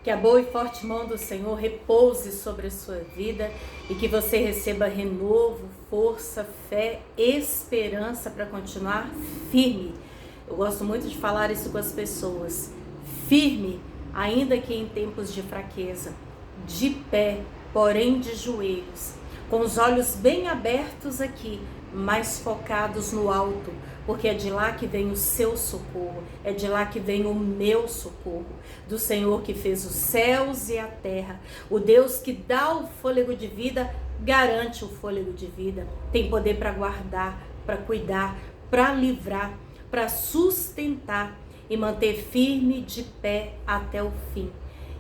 Que a boa e forte mão do Senhor repouse sobre a sua vida e que você receba renovo, força, fé, esperança para continuar firme. Eu gosto muito de falar isso com as pessoas. Firme, ainda que em tempos de fraqueza. De pé, porém de joelhos. Com os olhos bem abertos aqui, mas focados no alto, porque é de lá que vem o seu socorro, é de lá que vem o meu socorro, do Senhor que fez os céus e a terra, o Deus que dá o fôlego de vida, garante o fôlego de vida, tem poder para guardar, para cuidar, para livrar, para sustentar e manter firme de pé até o fim.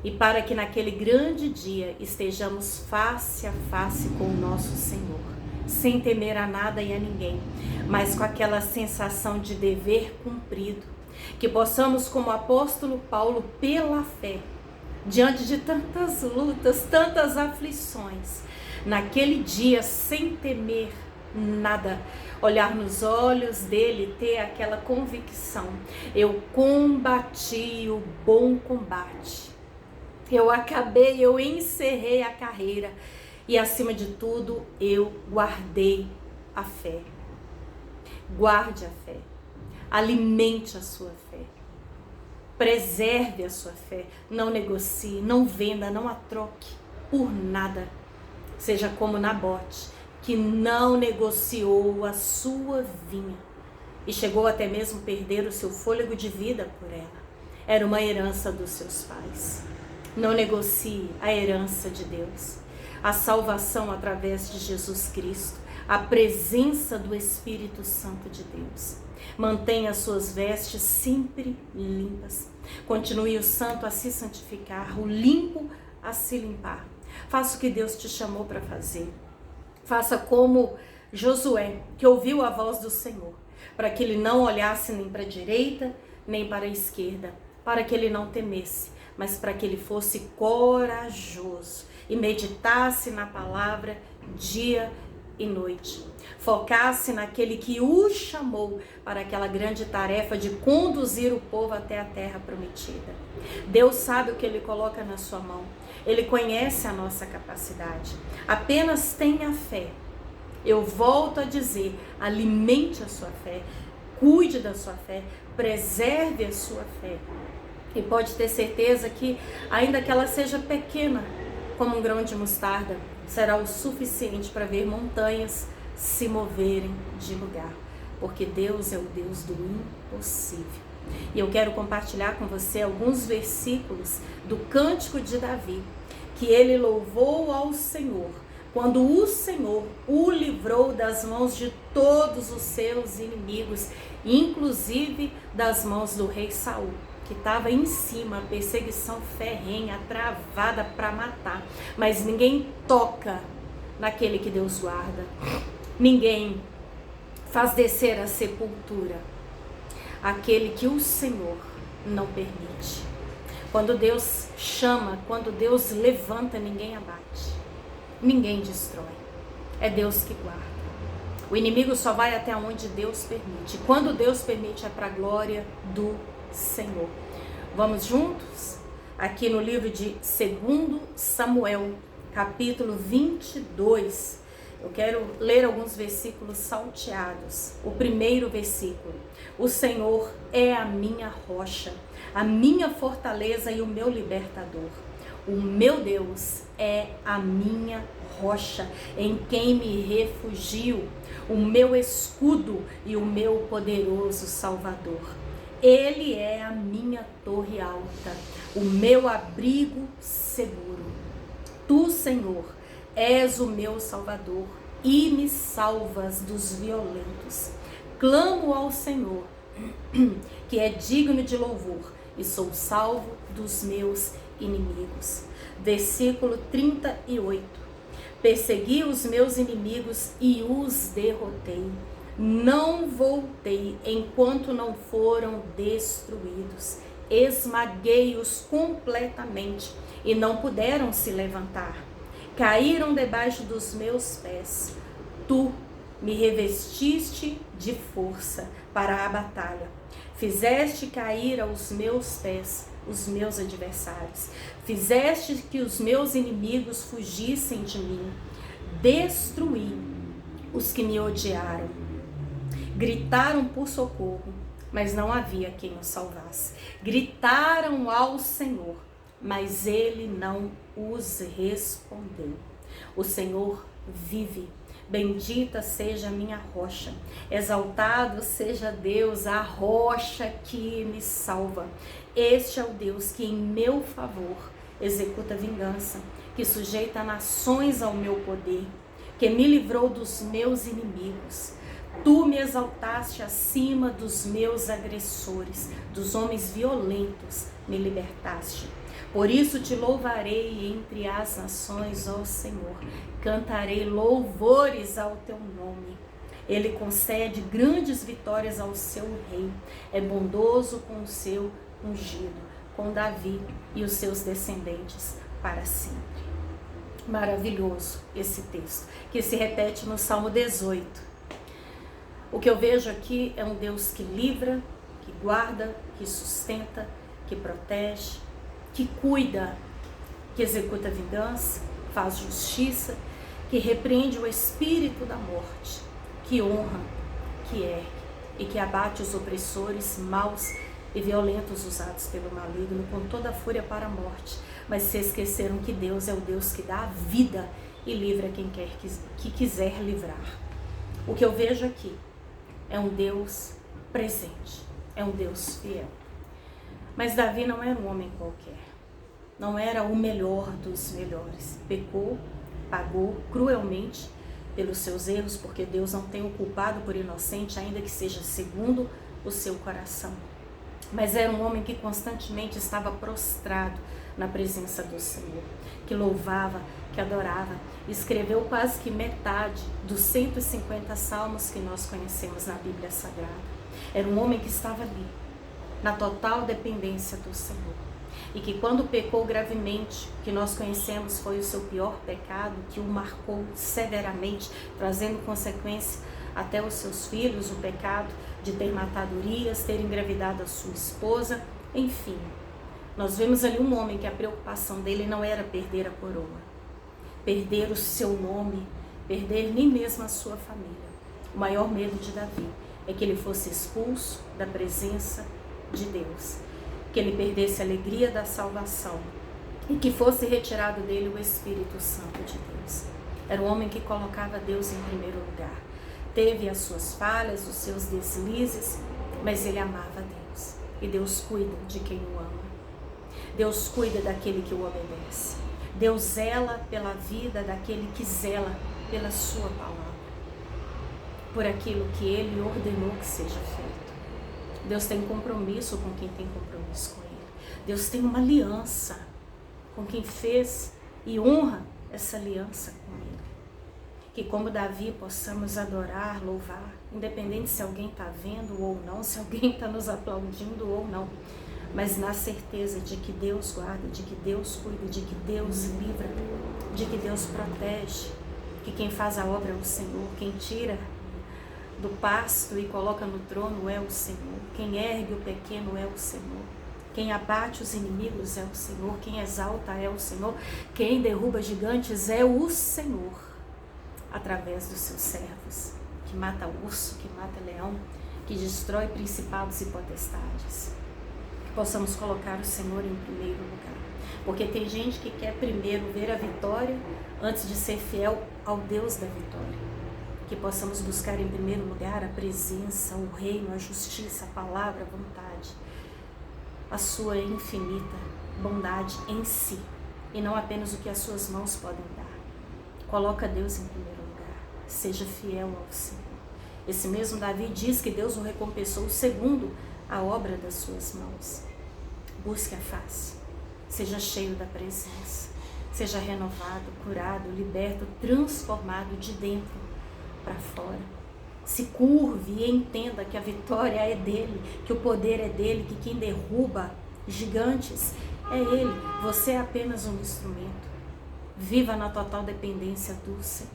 E para que naquele grande dia estejamos face a face com o nosso Senhor, sem temer a nada e a ninguém, mas com aquela sensação de dever cumprido, que possamos, como o apóstolo Paulo, pela fé, diante de tantas lutas, tantas aflições, naquele dia, sem temer nada, olhar nos olhos dele, ter aquela convicção: eu combati o bom combate, eu acabei, eu encerrei a carreira e, acima de tudo, eu guardei a fé. Guarde a fé, alimente a sua fé, preserve a sua fé, não negocie, não venda, não a troque por nada. Seja como Nabote, que não negociou a sua vinha e chegou até mesmo perder o seu fôlego de vida por ela. Era uma herança dos seus pais. Não negocie a herança de Deus, a salvação através de Jesus Cristo, a presença do Espírito Santo de Deus. Mantenha as suas vestes sempre limpas. Continue o santo a se santificar, o limpo a se limpar. Faça o que Deus te chamou para fazer. Faça como Josué, que ouviu a voz do Senhor, para que ele não olhasse nem para a direita, nem para a esquerda, para que ele não temesse, mas para que ele fosse corajoso e meditasse na palavra dia e noite. Focasse naquele que o chamou para aquela grande tarefa de conduzir o povo até a terra prometida. Deus sabe o que ele coloca na sua mão. Ele conhece a nossa capacidade. Apenas tenha fé. Eu volto a dizer, alimente a sua fé, cuide da sua fé, preserve a sua fé. E pode ter certeza que, ainda que ela seja pequena, como um grão de mostarda, será o suficiente para ver montanhas se moverem de lugar. Porque Deus é o Deus do impossível. E eu quero compartilhar com você alguns versículos do Cântico de Davi, que ele louvou ao Senhor, quando o Senhor o livrou das mãos de todos os seus inimigos, inclusive das mãos do rei Saul, que estava em cima, a perseguição ferrenha, travada para matar. Mas ninguém toca naquele que Deus guarda. Ninguém faz descer a sepultura aquele que o Senhor não permite. Quando Deus chama, quando Deus levanta, ninguém abate, ninguém destrói. É Deus que guarda. O inimigo só vai até onde Deus permite. Quando Deus permite, é para a glória do Senhor. Vamos juntos? Aqui no livro de 2 Samuel, capítulo 22. Eu quero ler alguns versículos salteados. O primeiro versículo: o Senhor é a minha rocha, a minha fortaleza e o meu libertador. O meu Deus é a minha rocha, em quem me refugio, o meu escudo e o meu poderoso Salvador. Ele é a minha torre alta, o meu abrigo seguro. Tu, Senhor, és o meu Salvador e me salvas dos violentos. Clamo ao Senhor, que é digno de louvor, e sou salvo dos meus inimigos. Versículo 38. Persegui os meus inimigos e os derrotei. Não voltei enquanto não foram destruídos. Esmaguei-os completamente e não puderam se levantar. Caíram debaixo dos meus pés. Tu me revestiste de força para a batalha. Fizeste cair aos meus pés os meus adversários. Fizeste que os meus inimigos fugissem de mim. Destruí os que me odiaram. Gritaram por socorro, mas não havia quem os salvasse. Gritaram ao Senhor, mas ele não os respondeu. O Senhor vive. Bendita seja a minha rocha, exaltado seja Deus, a rocha que me salva. Este é o Deus que em meu favor executa vingança, que sujeita nações ao meu poder, que me livrou dos meus inimigos. Tu me exaltaste acima dos meus agressores, dos homens violentos me libertaste. Por isso te louvarei entre as nações, ó Senhor. Cantarei louvores ao teu nome. Ele concede grandes vitórias ao seu rei. É bondoso com o seu ungido, com Davi e os seus descendentes para sempre. Maravilhoso esse texto, que se repete no Salmo 18. O que eu vejo aqui é um Deus que livra, que guarda, que sustenta, que protege, que cuida, que executa vingança, faz justiça, que repreende o espírito da morte, que honra, que ergue e que abate os opressores maus e violentos usados pelo maligno com toda a fúria para a morte. Mas se esqueceram que Deus é o Deus que dá a vida e livra quem quer que quiser livrar. O que eu vejo aqui é um Deus presente, é um Deus fiel. Mas Davi não era um homem qualquer, não era o melhor dos melhores. Pecou, pagou cruelmente pelos seus erros, porque Deus não tem o culpado por inocente, ainda que seja segundo o seu coração. Mas era um homem que constantemente estava prostrado na presença do Senhor, que louvava, que adorava. Escreveu quase que metade dos 150 salmos que nós conhecemos na Bíblia Sagrada. Era um homem que estava ali, na total dependência do Senhor. E que quando pecou gravemente, o que nós conhecemos foi o seu pior pecado, que o marcou severamente, trazendo consequência até os seus filhos, o pecado de ter matado Urias, ter engravidado a sua esposa, enfim. Nós vemos ali um homem que a preocupação dele não era perder a coroa, perder o seu nome, perder nem mesmo a sua família. O maior medo de Davi é que ele fosse expulso da presença de Deus, que ele perdesse a alegria da salvação e que fosse retirado dele o Espírito Santo de Deus. Era um homem que colocava Deus em primeiro lugar. Teve as suas falhas, os seus deslizes, mas ele amava Deus. E Deus cuida de quem o ama. Deus cuida daquele que o obedece. Deus zela pela vida daquele que zela pela sua palavra, por aquilo que ele ordenou que seja feito. Deus tem compromisso com quem tem compromisso com ele. Deus tem uma aliança com quem fez e honra essa aliança com ele. Que como Davi possamos adorar, louvar, independente se alguém está vendo ou não, se alguém está nos aplaudindo ou não, mas na certeza de que Deus guarda, de que Deus cuida, de que Deus livra, de que Deus protege, que quem faz a obra é o Senhor, quem tira do pasto e coloca no trono é o Senhor, quem ergue o pequeno é o Senhor, quem abate os inimigos é o Senhor, quem exalta é o Senhor, quem derruba gigantes é o Senhor, através dos seus servos, que mata urso, que mata leão, que destrói principados e potestades. Que possamos colocar o Senhor em primeiro lugar, porque tem gente que quer primeiro ver a vitória antes de ser fiel ao Deus da vitória. Que possamos buscar em primeiro lugar a presença, o reino, a justiça, a palavra, a vontade, a sua infinita bondade em si, e não apenas o que as suas mãos podem dar. Coloca Deus em primeiro lugar, seja fiel ao Senhor. Esse mesmo Davi diz que Deus o recompensou segundo a obra das suas mãos. Busque a face, seja cheio da presença, seja renovado, curado, liberto, transformado de dentro para fora. Se curve e entenda que a vitória é dele, que o poder é dele, que quem derruba gigantes é ele. Você é apenas um instrumento. Viva na total dependência do Senhor.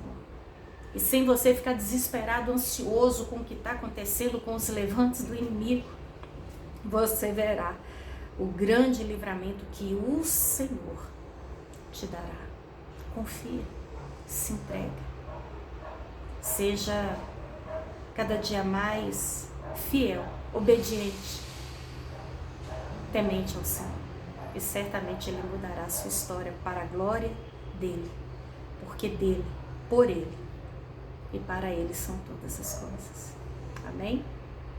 E sem você ficar desesperado, ansioso com o que está acontecendo, com os levantes do inimigo, você verá o grande livramento que o Senhor te dará. Confia, se entrega. Seja cada dia mais fiel, obediente, temente ao Senhor. E certamente Ele mudará a sua história para a glória dEle. Porque dEle, por Ele e para Ele são todas as coisas. Amém?